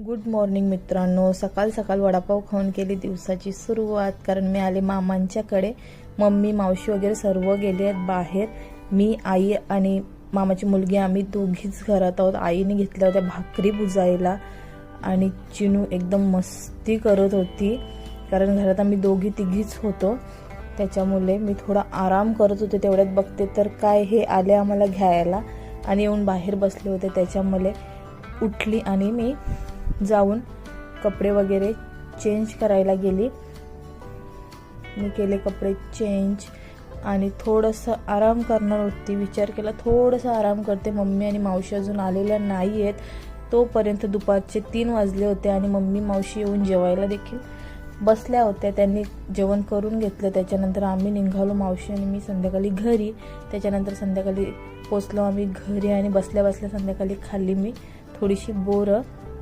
Good morning मित्रांनो. सकाळ सकाळ वडापाव खाऊन केली दिवसाची सुरुवात. कारण मी आले मामांच्याकडे. मम्मी मावशी वगैरे सर्व गेले आहेत बाहेर. मी आई आणि मामाची मुलगी आम्ही दोघीच घरात आहोत. आईने घेतल्या होत्या भाकरी बुजायला आणि चिनू एकदम मस्ती करत होती. कारण घरात आम्ही दोघी तिघीच होतो, त्याच्यामुळे मी थोडा आराम करत होते. तेवढ्यात बघते तर काय हे आले आम्हाला घ्यायला आणि येऊन बाहेर बसले होते. त्याच्यामुळे उठली आणि मी जाऊन कपडे वगैरे चेंज करायला गेली. मी केले कपडे चेंज आणि थोडंसं आराम करणार होती. विचार केला थोडंसं आराम करते. मम्मी आणि मावशी अजून आलेल्या नाही आहेत. तोपर्यंत दुपारचे 3 वाजले होते आणि मम्मी मावशी येऊन जेवायला देखील बसल्या होत्या. त्यांनी जेवण करून घेतलं. त्याच्यानंतर आम्ही निघालो, मावशी आणि मी, संध्याकाळी घरी. त्याच्यानंतर संध्याकाळी पोचलो आम्ही घरी आणि बसल्या बसल्या संध्याकाळी खाल्ली मी थोडीशी बोरं.